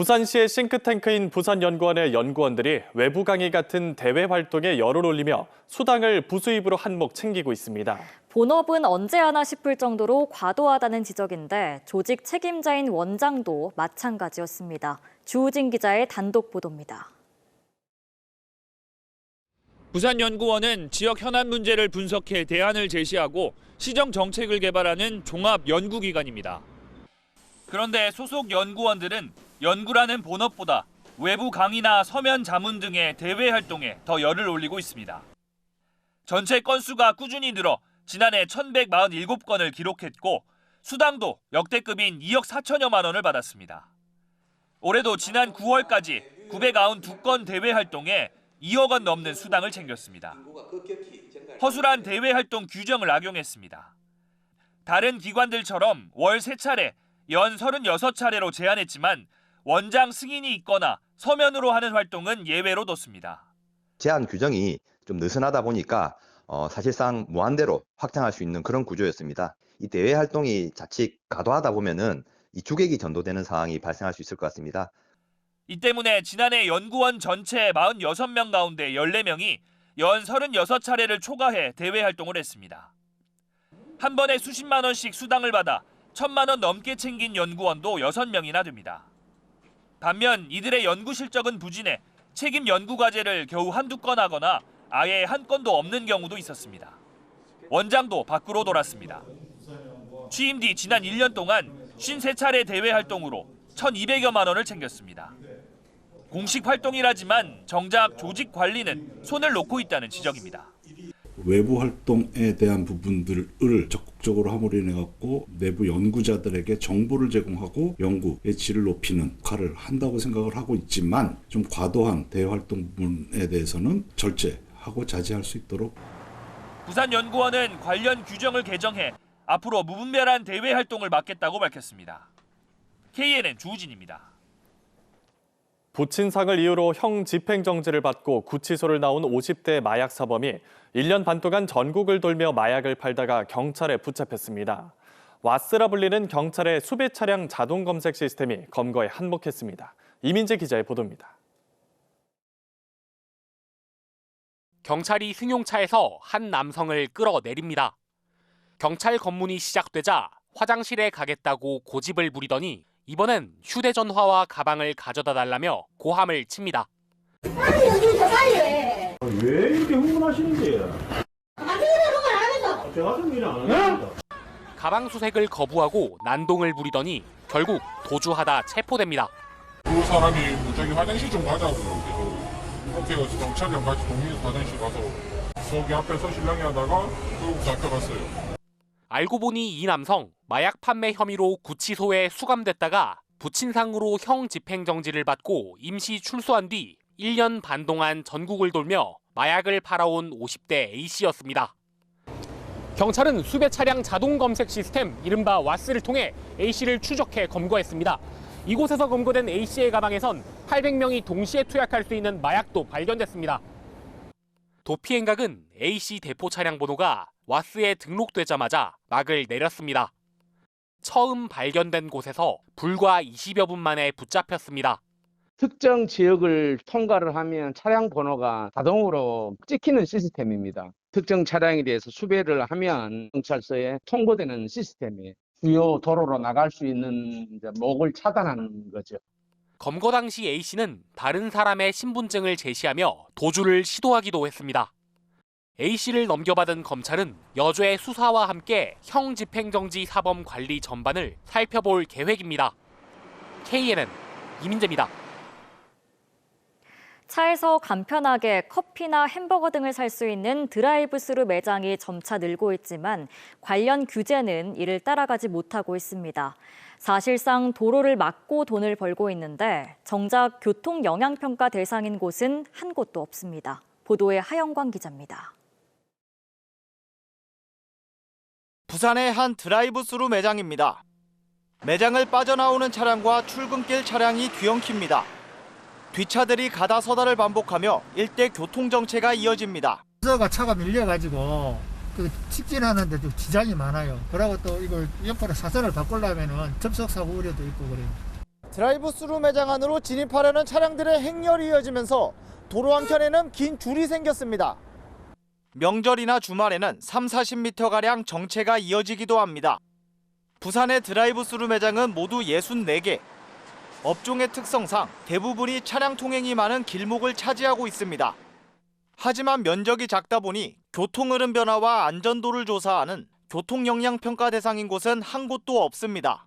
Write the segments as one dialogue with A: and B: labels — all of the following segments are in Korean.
A: 부산시의 싱크탱크인 부산연구원의 연구원들이 외부 강의 같은 대외 활동에 열을 올리며 수당을 부수입으로 한몫 챙기고 있습니다.
B: 본업은 언제 하나 싶을 정도로 과도하다는 지적인데 조직 책임자인 원장도 마찬가지였습니다. 주우진 기자의 단독 보도입니다.
C: 부산연구원은 지역 현안 문제를 분석해 대안을 제시하고 시정 정책을 개발하는 종합 연구기관입니다. 그런데 소속 연구원들은 연구라는 본업보다 외부 강의나 서면 자문 등의 대외 활동에 더 열을 올리고 있습니다. 전체 건수가 꾸준히 늘어 지난해 1,147건을 기록했고 수당도 역대급인 2억 4천여만 원을 받았습니다. 올해도 지난 9월까지 992건 대외 활동에 2억 원 넘는 수당을 챙겼습니다. 허술한 대외 활동 규정을 악용했습니다. 다른 기관들처럼 월 3차례, 연 36차례로 제한했지만 원장 승인이 있거나 서면으로 하는 활동은 예외로 뒀습니다.
D: 제한 규정이 좀 느슨하다 보니까 사실상 무한대로 확장할 수 있는 그런 구조였습니다. 이 대외 활동이 자칫 과도하다 보면은 이 주객이 전도되는 상황이 발생할 수 있을 것 같습니다.
C: 이 때문에 지난해 연구원 전체 46명 가운데 14명이 연 36차례를 초과해 대외 활동을 했습니다. 한 번에 수십만 원씩 수당을 받아 1,000만 원 넘게 챙긴 연구원도 6명이나 됩니다. 반면 이들의 연구 실적은 부진해 책임 연구 과제를 겨우 한두 건 하거나 아예 한 건도 없는 경우도 있었습니다. 원장도 밖으로 돌았습니다. 취임 뒤 지난 1년 동안 53차례 대외 활동으로 1,200여만 원을 챙겼습니다. 공식 활동이라지만 정작 조직 관리는 손을 놓고 있다는 지적입니다.
E: 외부 활동에 대한 부분들을 적극적으로 함으로 인해 갖고 내부 연구자들에게 정보를 제공하고 연구의 질을 높이는 역할을 한다고 생각을 하고 있지만 좀 과도한 대외 활동 부분에 대해서는 절제하고 자제할 수 있도록.
C: 부산연구원은 관련 규정을 개정해 앞으로 무분별한 대외 활동을 막겠다고 밝혔습니다. KNN 주우진입니다.
A: 부친상을 이유로 형 집행정지를 받고 구치소를 나온 50대 마약 사범이 1년 반 동안 전국을 돌며 마약을 팔다가 경찰에 붙잡혔습니다. 와스라 불리는 경찰의 수배 차량 자동 검색 시스템이 검거에 한몫했습니다. 이민재 기자의 보도입니다.
F: 경찰이 승용차에서 한 남성을 끌어내립니다. 경찰 검문이 시작되자 화장실에 가겠다고 고집을 부리더니 이번엔 휴대전화와 가방을 가져다 달라며 고함을 칩니다.
G: 아니 여기 더 빨리 해.
H: 왜 이렇게 흥분하시는지? 제가 좀 일 안 합니다.
F: 가방 수색을 거부하고 난동을 부리더니 결국 도주하다 체포됩니다.
I: 그 사람이 저기 화장실 좀 가자고 계속 이렇게 경찰이랑 같이 동민에서 화장실 가서 저기 앞에서 실랑이 하다가 결국 잡혀갔어요.
F: 알고 보니 이 남성 마약 판매 혐의로 구치소에 수감됐다가 부친상으로 형 집행정지를 받고 임시 출소한 뒤 1년 반 동안 전국을 돌며 마약을 팔아온 50대 A씨였습니다. 경찰은 수배 차량 자동 검색 시스템 이른바 와스를 통해 A씨를 추적해 검거했습니다. 이곳에서 검거된 A씨의 가방에선 800명이 동시에 투약할 수 있는 마약도 발견됐습니다. 도피 행각은 A씨 대포 차량 번호가 와스에 등록되자마자 막을 내렸습니다. 처음 발견된 곳에서 불과 20여 분 만에 붙잡혔습니다.
J: 특정 지역을 통과를 하면 차량 번호가 자동으로 찍히는 시스템입니다. 특정 차량에 대해서 수배를 하면 경찰서에 통보되는 시스템이에요. 주요 도로로 나갈 수 있는 목을 차단하는 거죠.
F: 검거 당시 A씨는 다른 사람의 신분증을 제시하며 도주를 시도하기도 했습니다. A씨를 넘겨받은 검찰은 여죄 수사와 함께 형 집행정지 사범 관리 전반을 살펴볼 계획입니다. KNN 이민재입니다.
B: 차에서 간편하게 커피나 햄버거 등을 살 수 있는 드라이브스루 매장이 점차 늘고 있지만 관련 규제는 이를 따라가지 못하고 있습니다. 사실상 도로를 막고 돈을 벌고 있는데 정작 교통 영향평가 대상인 곳은 한 곳도 없습니다. 보도에 하영광 기자입니다.
K: 부산의 한 드라이브스루 매장입니다. 매장을 빠져나오는 차량과 출근길 차량이 뒤엉킵니다. 뒷차들이 가다서다를 반복하며 일대 교통정체가 이어집니다.
L: 차가 밀려가지고 직진하는데 좀 지장이 많아요. 그리고 또 이걸 옆으로 사선을 바꾸려면 접촉사고 우려도 있고 그래요.
K: 드라이브스루 매장 안으로 진입하려는 차량들의 행렬이 이어지면서 도로 한켠에는 긴 줄이 생겼습니다. 명절이나 주말에는 30-40m가량 정체가 이어지기도 합니다. 부산의 드라이브스루 매장은 모두 64개. 업종의 특성상 대부분이 차량 통행이 많은 길목을 차지하고 있습니다. 하지만 면적이 작다 보니 교통흐름 변화와 안전도를 조사하는 교통영향평가 대상인 곳은 한 곳도 없습니다.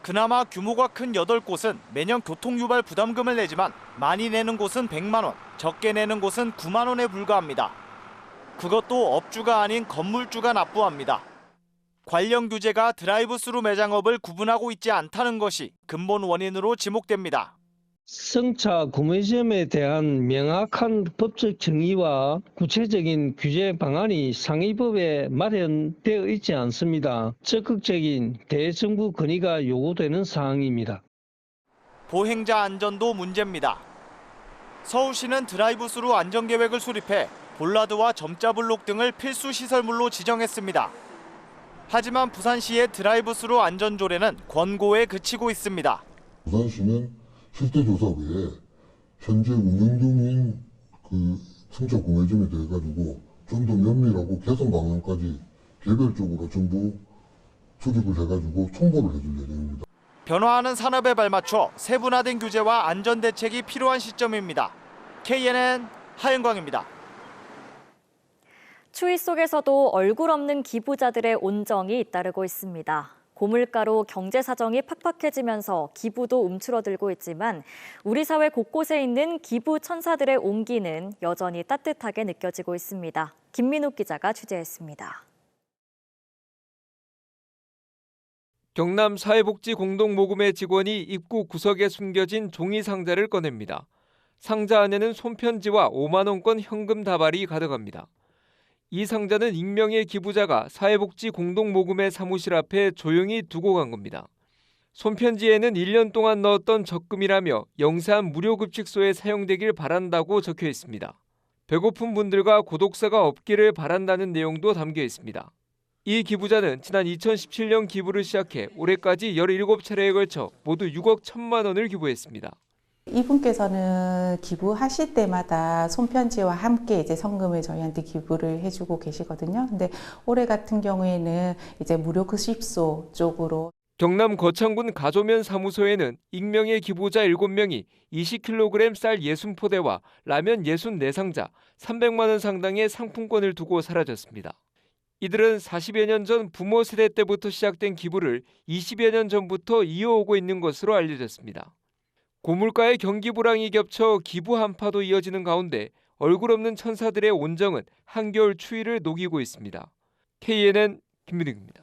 K: 그나마 규모가 큰 8곳은 매년 교통유발 부담금을 내지만 많이 내는 곳은 100만 원, 적게 내는 곳은 9만 원에 불과합니다. 그것도 업주가 아닌 건물주가 납부합니다. 관련 규제가 드라이브스루 매장업을 구분하고 있지 않다는 것이 근본 원인으로 지목됩니다.
M: 승차 구매점에 대한 명확한 법적 정의와 구체적인 규제 방안이 상위법에 마련되어 있지 않습니다. 적극적인 대정부 건의가 요구되는 사항입니다.
K: 보행자 안전도 문제입니다. 서울시는 드라이브스루 안전계획을 수립해 볼라드와 점자블록 등을 필수 시설물로 지정했습니다. 하지만 부산시의 드라이브스루 안전조례는 권고에 그치고 있습니다.
I: 부산시는 실태 조사 외에 현재 운영 중인 승차 구매점에 대해 가지고 좀 더 면밀하고 개선 방안까지 개별적으로 정부 수립을 해가지고 총보를 해줄 예정입니다.
K: 변화하는 산업에 발맞춰 세분화된 규제와 안전 대책이 필요한 시점입니다. KNN 하영광입니다.
B: 추위 속에서도 얼굴 없는 기부자들의 온정이 잇따르고 있습니다. 고물가로 경제 사정이 팍팍해지면서 기부도 움츠러들고 있지만 우리 사회 곳곳에 있는 기부 천사들의 온기는 여전히 따뜻하게 느껴지고 있습니다. 김민욱 기자가 취재했습니다.
N: 경남 사회복지공동모금회 직원이 입구 구석에 숨겨진 종이 상자를 꺼냅니다. 상자 안에는 손편지와 5만 원권 현금 다발이 가득합니다. 이 상자는 익명의 기부자가 사회복지공동모금회 사무실 앞에 조용히 두고 간 겁니다. 손편지에는 1년 동안 넣었던 적금이라며 영세한 무료급식소에 사용되길 바란다고 적혀 있습니다. 배고픈 분들과 고독사가 없기를 바란다는 내용도 담겨 있습니다. 이 기부자는 지난 2017년 기부를 시작해 올해까지 17차례에 걸쳐 모두 6억 1천만 원을 기부했습니다.
O: 이분께서는 기부하실 때마다 손편지와 함께 이제 성금을 저희한테 기부를 해주고 계시거든요. 근데 올해 같은 경우에는 이제 무료급식소 쪽으로.
N: 경남 거창군 가조면 사무소에는 익명의 기부자 7명이 20kg 쌀 60포대와 라면 64상자, 300만 원 상당의 상품권을 두고 사라졌습니다. 이들은 40여 년 전 부모 세대 때부터 시작된 기부를 20여 년 전부터 이어오고 있는 것으로 알려졌습니다. 고물가의 경기 불황이 겹쳐 기부 한파도 이어지는 가운데 얼굴 없는 천사들의 온정은 한겨울 추위를 녹이고 있습니다. KNN 김민욱입니다.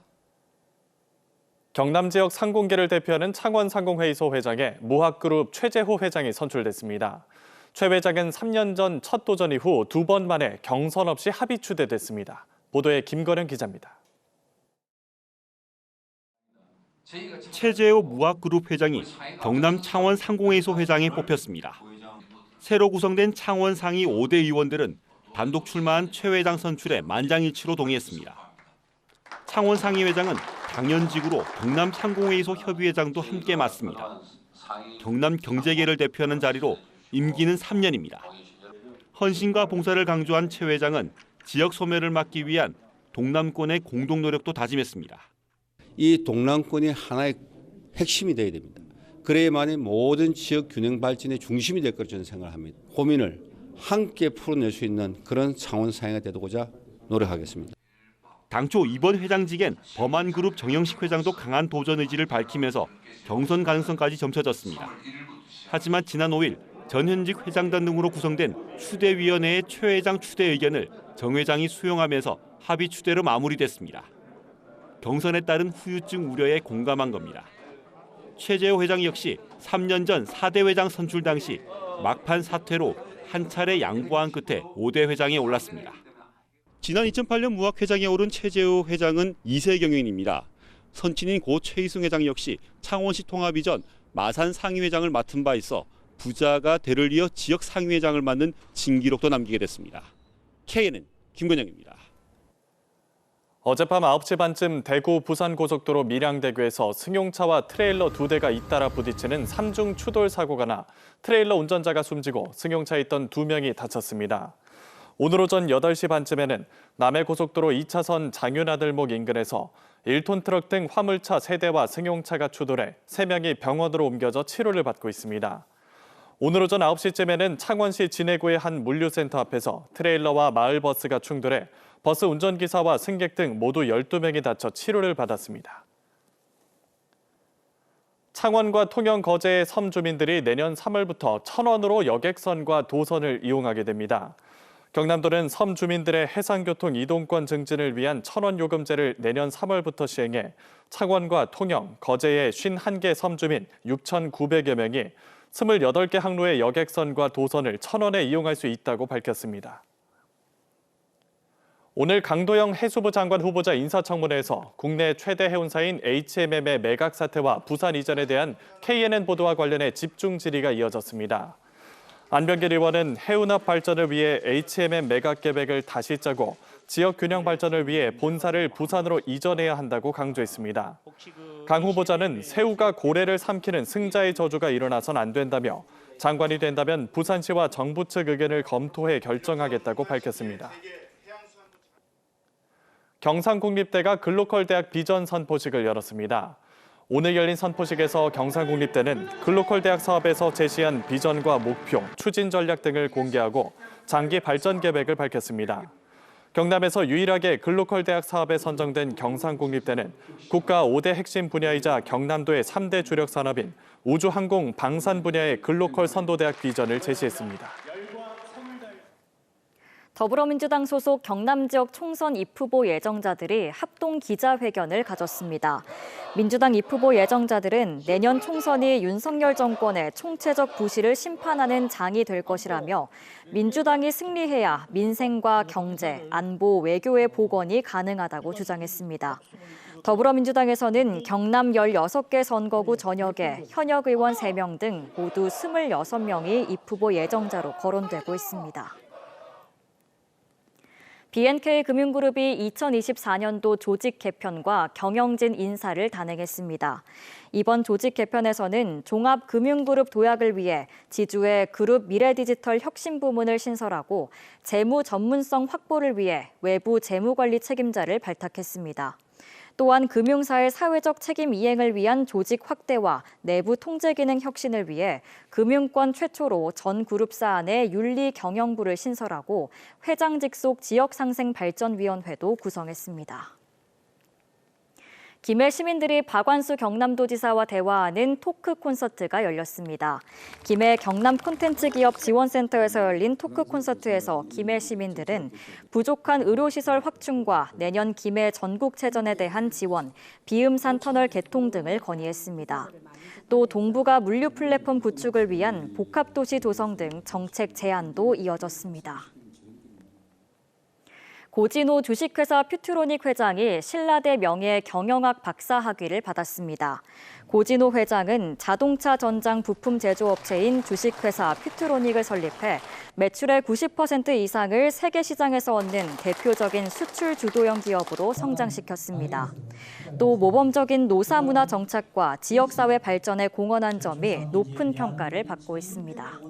A: 경남 지역 상공계를 대표하는 창원상공회의소 회장에 무학그룹 최재호 회장이 선출됐습니다. 최 회장은 3년 전 첫 도전 이후 2번 만에 경선 없이 합의 추대됐습니다. 보도에 김거령 기자입니다.
P: 최재호 무학그룹 회장이 경남 창원 상공회의소 회장에 뽑혔습니다. 새로 구성된 창원 상위 5대 의원들은 단독 출마한 최 회장 선출에 만장일치로 동의했습니다. 창원 상위 회장은 당연직으로 경남 상공회의소 협의회장도 함께 맡습니다. 경남 경제계를 대표하는 자리로 임기는 3년입니다. 헌신과 봉사를 강조한 최 회장은 지역 소멸을 막기 위한 동남권의 공동 노력도 다짐했습니다.
Q: 이 동남권이 하나의 핵심이 되어야 됩니다. 그래야만이 모든 지역 균형 발전의 중심이 될 거라고 저는 생각합니다. 고민을 함께 풀어낼 수 있는 그런 창원상회가 되고자 노력하겠습니다.
P: 당초 이번 회장직엔 범한그룹 정영식 회장도 강한 도전 의지를 밝히면서 경선 가능성까지 점쳐졌습니다. 하지만 지난 5일 전현직 회장단 등으로 구성된 추대위원회의 최 회장 추대 의견을 정 회장이 수용하면서 합의 추대로 마무리됐습니다. 경선에 따른 후유증 우려에 공감한 겁니다. 최재호 회장 역시 3년 전 4대 회장 선출 당시 막판 사퇴로 한 차례 양보한 끝에 5대 회장에 올랐습니다. 지난 2008년 무학회장에 오른 최재호 회장은 2세 경영인입니다. 선친인 고 최희승 회장 역시 창원시 통합 이전 마산 상위회장을 맡은 바 있어 부자가 대를 이어 지역 상위회장을 맡는 진기록도 남기게 됐습니다. KNN 김건영입니다.
A: 어젯밤 9시 반쯤 대구 부산고속도로 밀양대교에서 승용차와 트레일러 2대가 잇따라 부딪히는 3중 추돌 사고가 나 트레일러 운전자가 숨지고 승용차에 있던 2명이 다쳤습니다. 오늘 오전 8시 반쯤에는 남해고속도로 2차선 장윤아들목 인근에서 1톤 트럭 등 화물차 3대와 승용차가 추돌해 3명이 병원으로 옮겨져 치료를 받고 있습니다. 오늘 오전 9시쯤에는 창원시 진해구의 한 물류센터 앞에서 트레일러와 마을버스가 충돌해 버스 운전기사와 승객 등 모두 12명이 다쳐 치료를 받았습니다. 창원과 통영 거제의 섬 주민들이 내년 3월부터 1,000원으로 여객선과 도선을 이용하게 됩니다. 경남도는 섬 주민들의 해상교통 이동권 증진을 위한 1,000원 요금제를 내년 3월부터 시행해 창원과 통영, 거제의 51개 섬 주민 6,900여 명이 28개 항로의 여객선과 도선을 1,000원에 이용할 수 있다고 밝혔습니다. 오늘 강도영 해수부 장관 후보자 인사청문회에서 국내 최대 해운사인 HMM의 매각 사태와 부산 이전에 대한 KNN 보도와 관련해 집중 질의가 이어졌습니다. 안병길 의원은 해운업 발전을 위해 HMM 매각 계획을 다시 짜고 지역 균형 발전을 위해 본사를 부산으로 이전해야 한다고 강조했습니다. 강 후보자는 새우가 고래를 삼키는 승자의 저주가 일어나선 안 된다며 장관이 된다면 부산시와 정부 측 의견을 검토해 결정하겠다고 밝혔습니다. 경상국립대가 글로컬 대학 비전 선포식을 열었습니다. 오늘 열린 선포식에서 경상국립대는 글로컬 대학 사업에서 제시한 비전과 목표, 추진 전략 등을 공개하고 장기 발전 계획을 밝혔습니다. 경남에서 유일하게 글로컬 대학 사업에 선정된 경상국립대는 국가 5대 핵심 분야이자 경남도의 3대 주력 산업인 우주, 항공, 방산 분야의 글로컬 선도대학 비전을 제시했습니다.
B: 더불어민주당 소속 경남 지역 총선 입후보 예정자들이 합동 기자회견을 가졌습니다. 민주당 입후보 예정자들은 내년 총선이 윤석열 정권의 총체적 부실을 심판하는 장이 될 것이라며 민주당이 승리해야 민생과 경제, 안보, 외교의 복원이 가능하다고 주장했습니다. 더불어민주당에서는 경남 16개 선거구 전역에 현역 의원 3명 등 모두 26명이 입후보 예정자로 거론되고 있습니다. BNK금융그룹이 2024년도 조직 개편과 경영진 인사를 단행했습니다. 이번 조직 개편에서는 종합금융그룹 도약을 위해 지주의 그룹 미래디지털 혁신부문을 신설하고 재무 전문성 확보를 위해 외부 재무관리 책임자를 발탁했습니다. 또한 금융사의 사회적 책임 이행을 위한 조직 확대와 내부 통제 기능 혁신을 위해 금융권 최초로 전 그룹사 안에 윤리경영부를 신설하고 회장 직속 지역상생발전위원회도 구성했습니다. 김해 시민들이 박완수 경남도지사와 대화하는 토크 콘서트가 열렸습니다. 김해 경남 콘텐츠 기업 지원센터에서 열린 토크 콘서트에서 김해 시민들은 부족한 의료시설 확충과 내년 김해 전국체전에 대한 지원, 비음산 터널 개통 등을 건의했습니다. 또 동북아 물류 플랫폼 구축을 위한 복합도시 조성 등 정책 제안도 이어졌습니다. 고진호 주식회사 퓨트로닉 회장이 신라대 명예 경영학 박사학위를 받았습니다. 고진호 회장은 자동차 전장 부품 제조업체인 주식회사 퓨트로닉을 설립해 매출의 90% 이상을 세계 시장에서 얻는 대표적인 수출 주도형 기업으로 성장시켰습니다. 또 모범적인 노사문화 정착과 지역사회 발전에 공헌한 점이 높은 평가를 받고 있습니다.